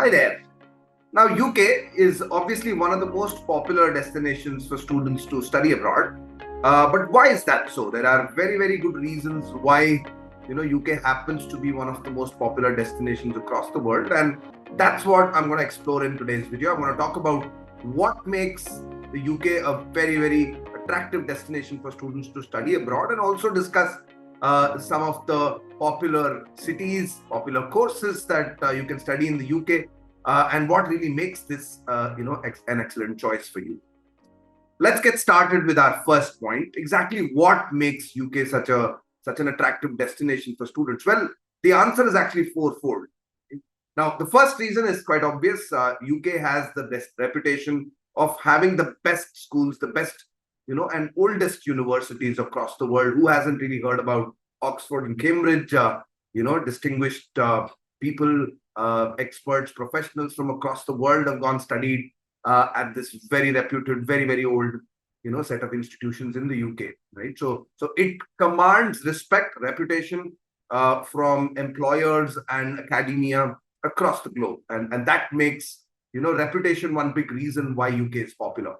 Hi there. Now, UK is obviously one of the most popular destinations for students to study abroad. But why is that so? There are very, very good reasons why UK happens to be one of the most popular destinations across the world, and that's what I'm going to explore in today's video. I'm going to talk about what makes the UK a very, very attractive destination for students to study abroad, and also discuss some of the popular cities, popular courses that you can study in the UK, and what really makes this, an excellent choice for you. Let's get started with our first point. Exactly what makes UK such an attractive destination for students? Well, the answer is actually fourfold. Now, the first reason is quite obvious. UK has the best reputation of having the best schools, the best, and oldest universities across the world. Who hasn't really heard about Oxford and Cambridge? Distinguished people, experts, professionals from across the world have gone studied at this very reputed, very, very old, set of institutions in the UK, right? So it commands respect, reputation from employers and academia across the globe, and that makes reputation one big reason why UK is popular.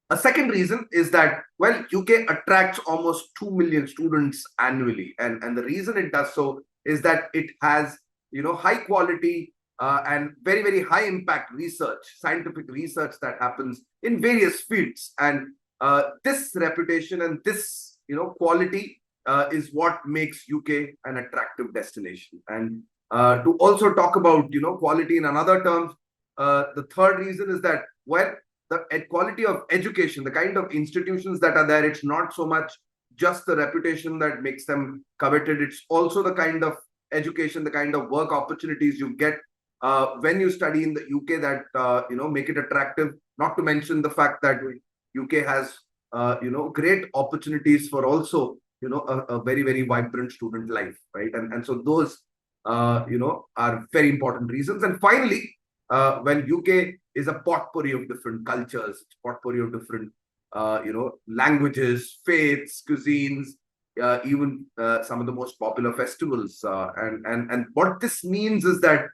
A second reason is that, well, UK attracts almost 2 million students annually, and the reason it does so is that it has high quality and very, very high impact research, scientific research that happens in various fields, and this reputation and this quality is what makes UK an attractive destination. And to also talk about quality in another terms, the third reason is that, well, the quality of education, the kind of institutions that are there, it's not so much just the reputation that makes them coveted. It's also the kind of education, the kind of work opportunities you get when you study in the UK that make it attractive. Not to mention the fact that UK has great opportunities for also a very, very vibrant student life, right? And so those are very important reasons. And finally, when UK is a potpourri of different cultures, potpourri of different languages, faiths, cuisines, even some of the most popular festivals. And what this means is that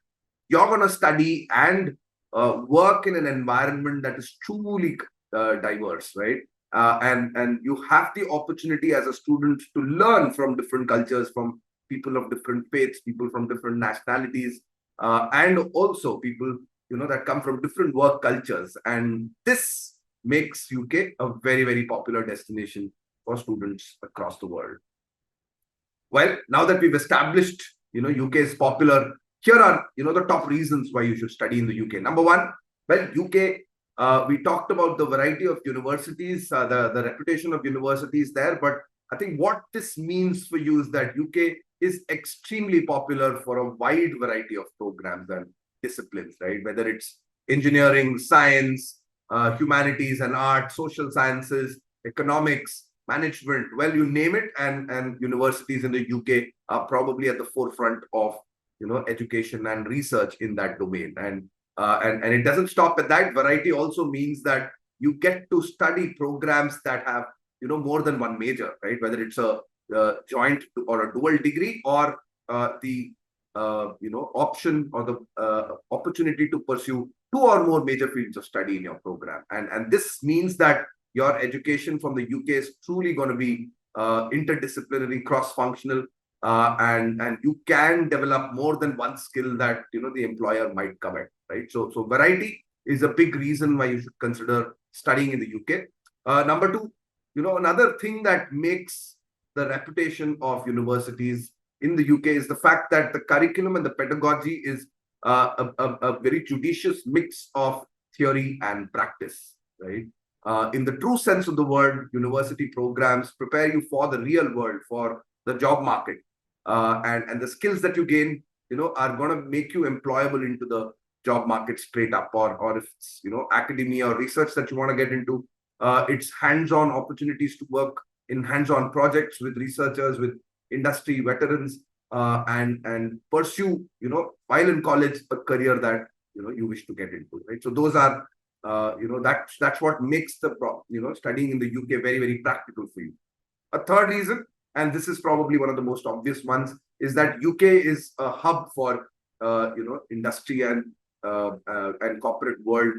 you're going to study and work in an environment that is truly diverse, right? And you have the opportunity as a student to learn from different cultures, from people of different faiths, people from different nationalities, and also people that come from different work cultures. And this makes UK a very, very popular destination for students across the world. Well, now that we've established UK is popular, here are the top reasons why you should study in the UK. Number one, well, UK, we talked about the variety of universities, the reputation of universities there, but I think what this means for you is that UK is extremely popular for a wide variety of programs and disciplines, right? Whether it's engineering, science, humanities and art, social sciences, economics, management, well, you name it, and universities in the UK are probably at the forefront of education and research in that domain. And it doesn't stop at that. Variety also means that you get to study programs that have more than one major, right? Whether it's a joint or a dual degree, or the option or the opportunity to pursue two or more major fields of study in your program. And this means that your education from the UK is truly going to be interdisciplinary, cross-functional, and you can develop more than one skill that the employer might covet, right? So variety is a big reason why you should consider studying in the UK. Number two, another thing that makes the reputation of universities in the UK is the fact that the curriculum and the pedagogy is a very judicious mix of theory and practice, right? In the true sense of the word, university programs prepare you for the real world, for the job market, and the skills that you gain, are going to make you employable into the job market straight up. Or if it's academia or research that you want to get into, it's hands-on opportunities to work in hands-on projects with researchers, with industry veterans, and pursue while in college a career that you wish to get into, right? So those are that's what makes the studying in the UK very, very practical for you. A third reason, and this is probably one of the most obvious ones, is that UK is a hub for industry and and corporate world,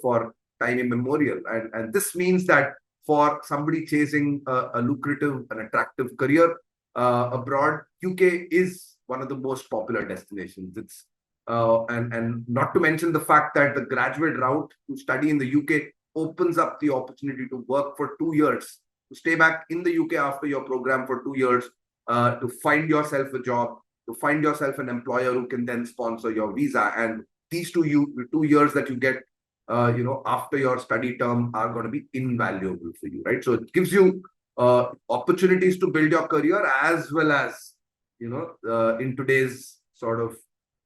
for time immemorial. And this means that for somebody chasing a lucrative and attractive career abroad, UK is one of the most popular destinations. It's and not to mention the fact that the graduate route to study in the UK opens up the opportunity to work for 2 years, to stay back in the UK after your program for 2 years, to find yourself a job, to find yourself an employer who can then sponsor your visa. And these 2 years that you get, after your study term are going to be invaluable for you, right? So it gives you opportunities to build your career, as well as, in today's sort of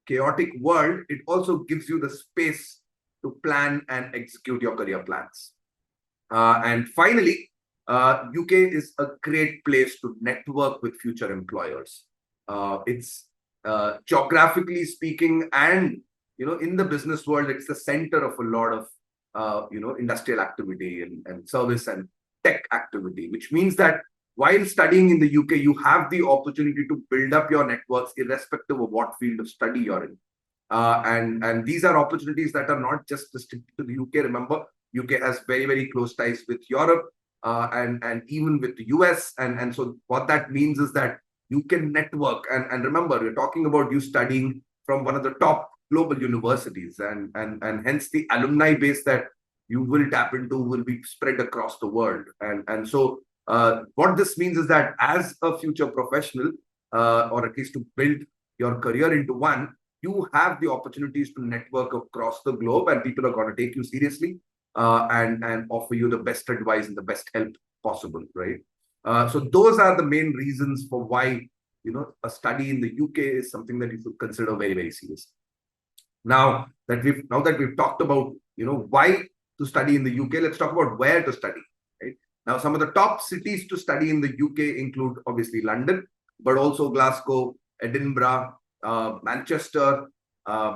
chaotic world, it also gives you the space to plan and execute your career plans. And finally, UK is a great place to network with future employers. It's geographically speaking, and in the business world, it's the center of a lot of industrial activity and service and tech activity, which means that while studying in the UK, you have the opportunity to build up your networks irrespective of what field of study you're in. And these are opportunities that are not just restricted to the UK. Remember, UK has very, very close ties with Europe, and even with the US. And so what that means is that you can network. And remember, we're talking about you studying from one of the top global universities, and hence the alumni base that you will tap into will be spread across the world. And so what this means is that as a future professional, or at least to build your career into one, you have the opportunities to network across the globe, and people are going to take you seriously, and offer you the best advice and the best help possible, right? So those are the main reasons for why a study in the UK is something that you should consider very, very seriously. Now that we've talked about why to study in the UK, let's talk about where to study. Right now, some of the top cities to study in the UK include obviously London, but also Glasgow, Edinburgh, Manchester,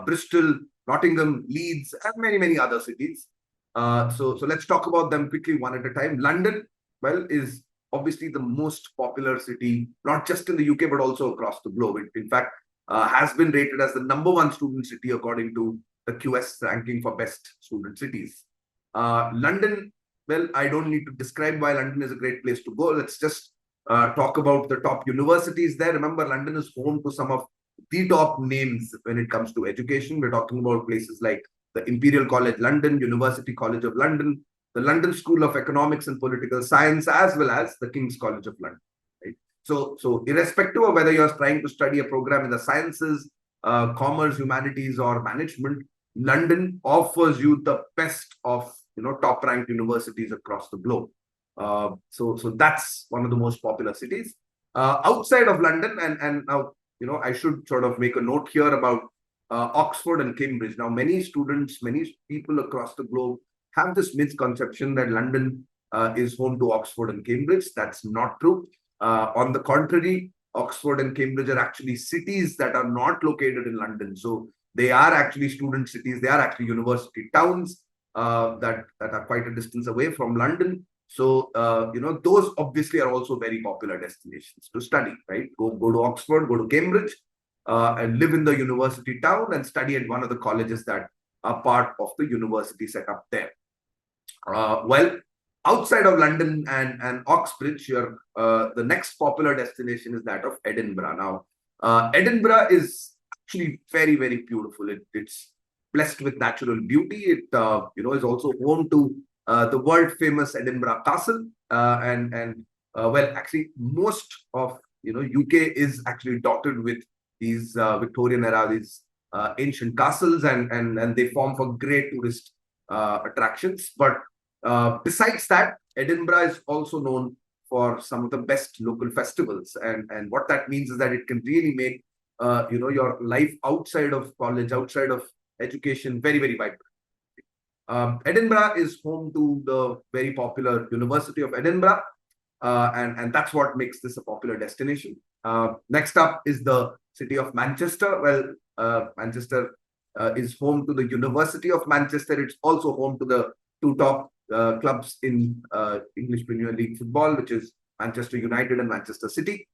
Bristol, Nottingham, Leeds, and many other cities. So let's talk about them quickly, one at a time. London, well, is obviously the most popular city, not just in the UK, but also across the globe. It, in fact, has been rated as the #1 student city according to the QS ranking for best student cities. London, well, I don't need to describe why London is a great place to go. Let's just talk about the top universities there. Remember, London is home to some of the top names when it comes to education. We're talking about places like the Imperial College London, University College of London, the London School of Economics and Political Science, as well as the King's College of London. Right? So irrespective of whether you're trying to study a program in the sciences, commerce, humanities, or management, London offers you the best of top-ranked universities across the globe. So that's one of the most popular cities. Outside of London, and now I should sort of make a note here about Oxford and Cambridge. Now, many students, many people across the globe have this misconception that London is home to Oxford and Cambridge. That's not true. On the contrary, Oxford and Cambridge are actually cities that are not located in London. So they are actually student cities. They are actually university towns that are quite a distance away from London. So those obviously are also very popular destinations to study. Right? Go to Oxford, go to Cambridge, and live in the university town and study at one of the colleges that are part of the university setup there. Well, outside of London and Oxbridge, the next popular destination is that of Edinburgh. Now, Edinburgh is actually very, very beautiful. It's blessed with natural beauty. It is also home to the world famous Edinburgh Castle, well, actually most of UK is actually dotted with these Victorian era, these ancient castles, and they form for great tourist attractions. But besides that, Edinburgh is also known for some of the best local festivals, and what that means is that it can really make your life outside of college, outside of education, very, very vibrant. Edinburgh is home to the very popular University of Edinburgh, and that's what makes this a popular destination. Next up is the city of Manchester. Well, Manchester is home to the University of Manchester. It's also home to the two top clubs in English Premier League football, which is Manchester United and Manchester City.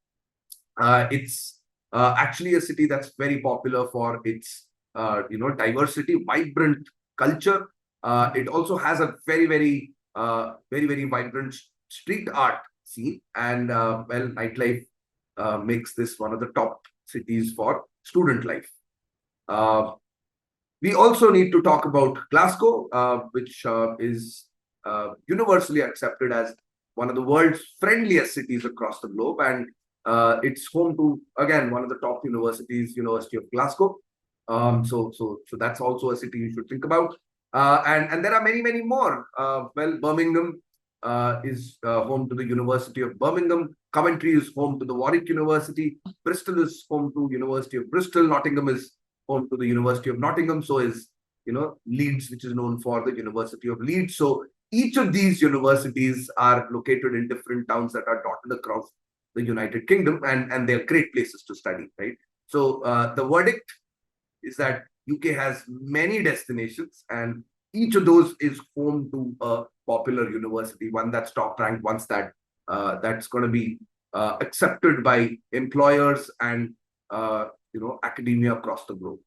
It's actually a city that's very popular for its diversity, vibrant culture. It also has a very vibrant street art scene, and nightlife makes this one of the top cities for student life. We also need to talk about Glasgow, which is universally accepted as one of the world's friendliest cities across the globe, and it's home to, again, one of the top universities, University of Glasgow. So that's also a city you should think about. And there are many more. Birmingham is home to the University of Birmingham. Coventry is home to the Warwick University. Bristol is home to University of Bristol. Nottingham is home to the University of Nottingham. So is Leeds, which is known for the University of Leeds. So each of these universities are located in different towns that are dotted across the United Kingdom, and they're great places to study, right? So the verdict is that UK has many destinations, and each of those is home to a popular university, one that's top ranked, one that's going to be accepted by employers and academia across the globe.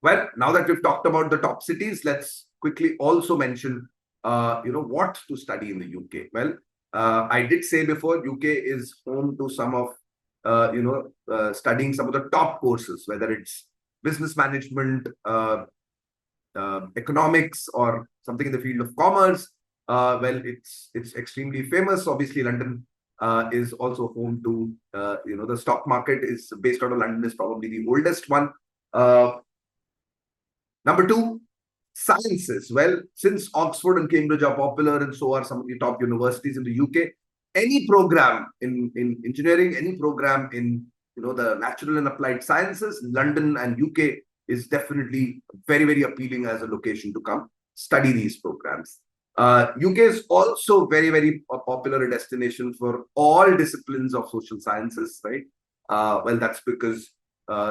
Well, now that we've talked about the top cities, let's quickly also mention what to study in the UK. Well, I did say before, UK is home to some of studying some of the top courses, whether it's business management, economics, or something in the field of commerce. It's extremely famous. Obviously, London is also home to the stock market is based out of London, is probably the oldest one. Number two, sciences. Well, since Oxford and Cambridge are popular, and so are some of the top universities in the UK, any program in engineering, any program in the natural and applied sciences, London and UK is definitely very appealing as a location to come study these programs. UK is also very popular popular destination for all disciplines of social sciences, right? That's because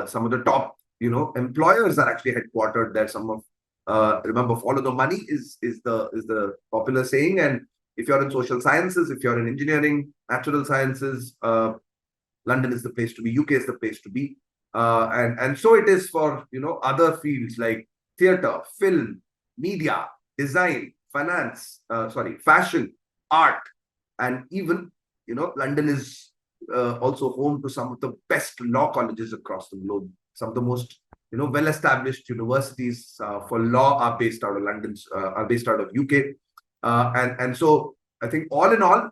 some of the top employers are actually headquartered there. Some of remember, follow the money is the popular saying. And if you're in social sciences, if you're in engineering, natural sciences, London is the place to be. UK is the place to be. And so it is for other fields like theater, film, media, design, finance, fashion, art, and even London is also home to some of the best law colleges across the globe. Some of the most well-established universities for law are based out of London, are based out of UK, and so I think all in all,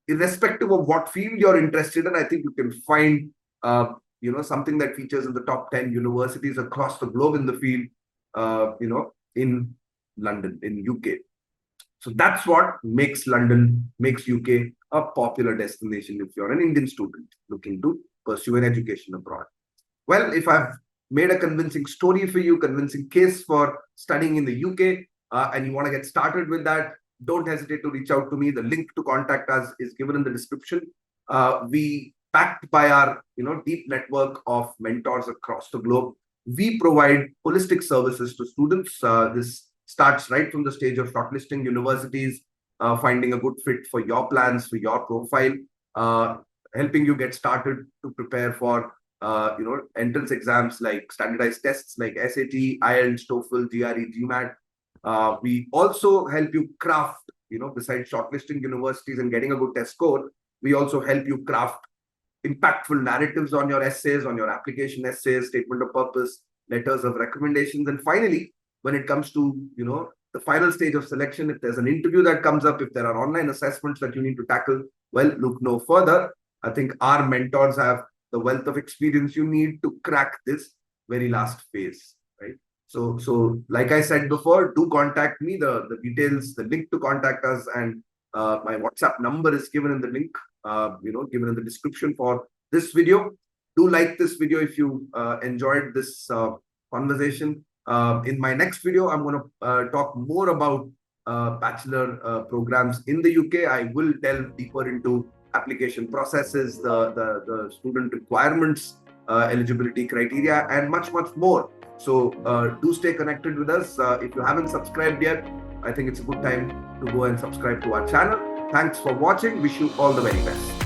irrespective of what field you're interested in, I think you can find something that features in the top 10 universities across the globe in the field, in London, in UK. So that's what makes UK a popular destination if you're an Indian student looking to pursue an education abroad. Well, if I've made a convincing story for you, convincing case for studying in the UK, and you want to get started with that, don't hesitate to reach out to me. The link to contact us is given in the description. We, backed by our deep network of mentors across the globe, we provide holistic services to students. This starts right from the stage of shortlisting universities, finding a good fit for your plans, for your profile, helping you get started to prepare for entrance exams like standardized tests like SAT, IELTS, TOEFL, GRE, GMAT. We also help you craft, besides shortlisting universities and getting a good test score, we also help you craft impactful narratives on your essays, on your application essays, statement of purpose, letters of recommendations. And finally, when it comes to the final stage of selection, if there's an interview that comes up, if there are online assessments that you need to tackle, well, look no further. I think our mentors have the wealth of experience you need to crack this very last phase, right? So like I said before, do contact me. The details, the link to contact us, and my WhatsApp number is given in the link, given in the description for this video. Do like this video if you enjoyed this conversation. In my next video, I'm going to talk more about bachelor programs in the UK. I will delve deeper into application processes, the student requirements, eligibility criteria, and much more. So do stay connected with us. If you haven't subscribed yet, I think it's a good time to go and subscribe to our channel. Thanks for watching. Wish you all the very best.